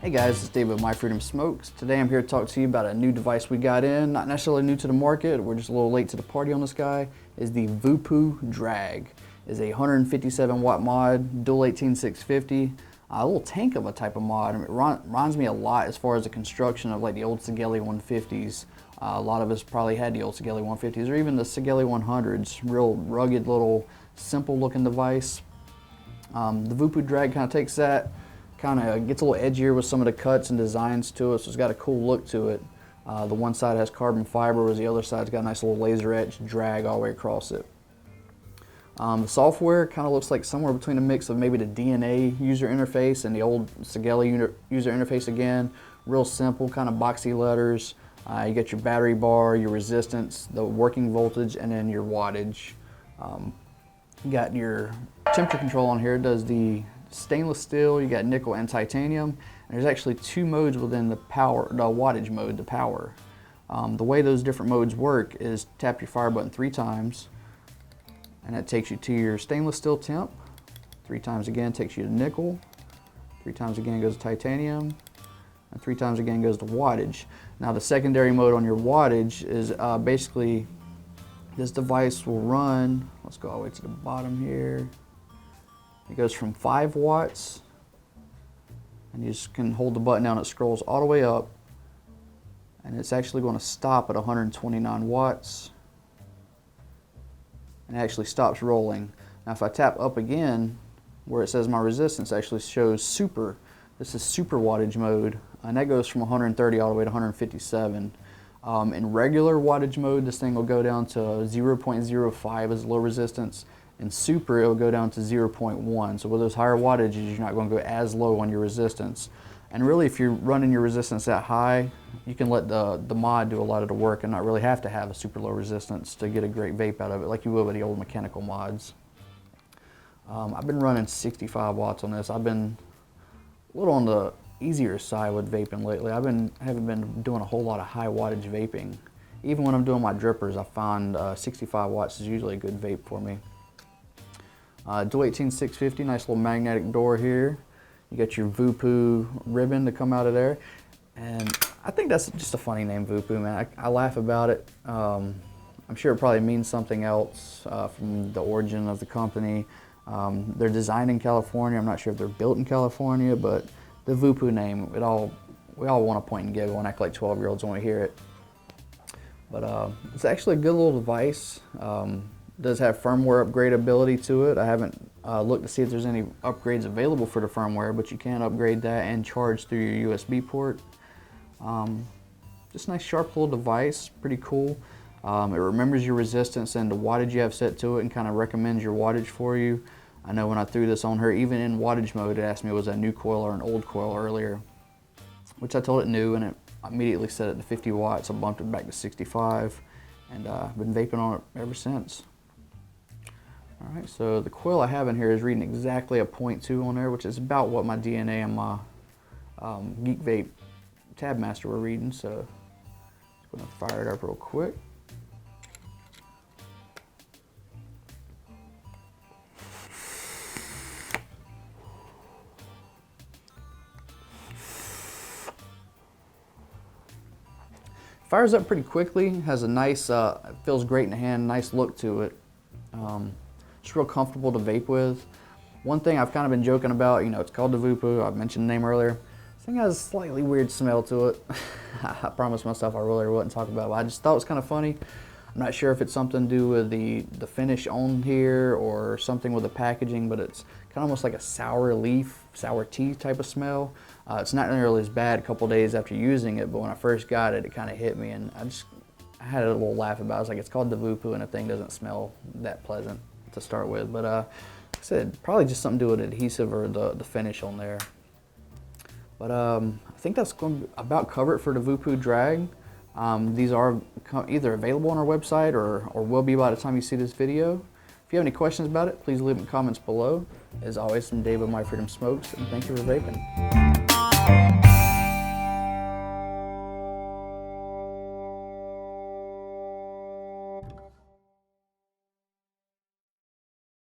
Hey guys, it's Dave with My Freedom Smokes. Today I'm here to talk to you about a new device we got in. Not necessarily new to the market, we're just a little late to the party on this guy. Is the VooPoo DRAG. It's a 157 watt mod, dual 18650. A little tank of a type of mod. It reminds me a lot as far as the construction of like the old Sigelei 150s. A lot of us probably had the old Sigelei 150s or even the Sigelei 100s. Real rugged little simple looking device. The VooPoo DRAG kind of takes that, kind of gets a little edgier with some of the cuts and designs to it, so it's got a cool look to it. The one side has carbon fiber, whereas the other side's got a nice little laser etched drag all the way across it. The software kind of looks like somewhere between a mix of maybe the DNA user interface and the old Sigelei user interface again. Real simple, kind of boxy letters. You get your battery bar, your resistance, the working voltage, and then your wattage. You got your temperature control on here. It does the stainless steel, you got nickel and titanium, and there's actually two modes within the wattage mode, the power. The way those different modes work is tap your fire button 3 times, and that takes you to your stainless steel temp. 3 times again takes you to nickel, 3 times again goes to titanium, and 3 times again goes to wattage. Now the secondary mode on your wattage is basically this device will run, let's go all the way to the bottom here. It goes from 5 watts, and you just can hold the button down, it scrolls all the way up, and it's actually going to stop at 129 watts, and it actually stops rolling. Now if I tap up again, where it says my resistance actually shows super. This is super wattage mode, and that goes from 130 all the way to 157. In regular wattage mode, this thing will go down to 0.05 as low resistance. In super, it'll go down to 0.1. So with those higher wattages, you're not going to go as low on your resistance. And really, if you're running your resistance that high, you can let the mod do a lot of the work and not really have to have a super low resistance to get a great vape out of it, like you would with the old mechanical mods. I've been running 65 watts on this. I've been a little on the easier side with vaping lately. Haven't been doing a whole lot of high wattage vaping. Even when I'm doing my drippers, I find 65 watts is usually a good vape for me. Dual 18650, nice little magnetic door here. You got your VooPoo ribbon to come out of there. And I think that's just a funny name, VooPoo, man. I laugh about it. I'm sure it probably means something else from the origin of the company. They're designed in California. I'm not sure if they're built in California, but the VooPoo name, we all want to point and giggle and act like 12-year-olds when we hear it. But it's actually a good little device. Does have firmware upgradability to it. I haven't looked to see if there's any upgrades available for the firmware, but you can upgrade that and charge through your USB port. Just a nice sharp little device, pretty cool. It remembers your resistance and the wattage you have set to it and kind of recommends your wattage for you. I know when I threw this on her, even in wattage mode, it asked me was that a new coil or an old coil earlier, which I told it new, and it immediately set it to 50 watts. I bumped it back to 65, and I've been vaping on it ever since. All right, so the coil I have in here is reading exactly a 0.2 on there, which is about what my DNA and my Geek Vape Tab Master were reading. So I'm going to fire it up real quick. Fires up pretty quickly, has a nice, feels great in the hand, nice look to it. It's real comfortable to vape with. One thing I've kind of been joking about, you know, it's called the VooPoo. I mentioned the name earlier. This thing has a slightly weird smell to it. I promised myself I really wouldn't talk about it, but I just thought it was kind of funny. I'm not sure if it's something to do with the finish on here or something with the packaging, but it's kind of almost like a sour leaf, sour tea type of smell. It's not nearly as bad a couple days after using it, but when I first got it, it kind of hit me, and I had a little laugh about it. I was like, it's called the VooPoo, and the thing doesn't smell that pleasant to start with. But like I said, probably just something to do with adhesive or the finish on there. But I think that's going to about cover it for the VooPoo DRAG. These are either available on our website or will be by the time you see this video. If you have any questions about it, please leave them in the comments below. As always, I'm Dave with My Freedom Smokes, and thank you for vaping.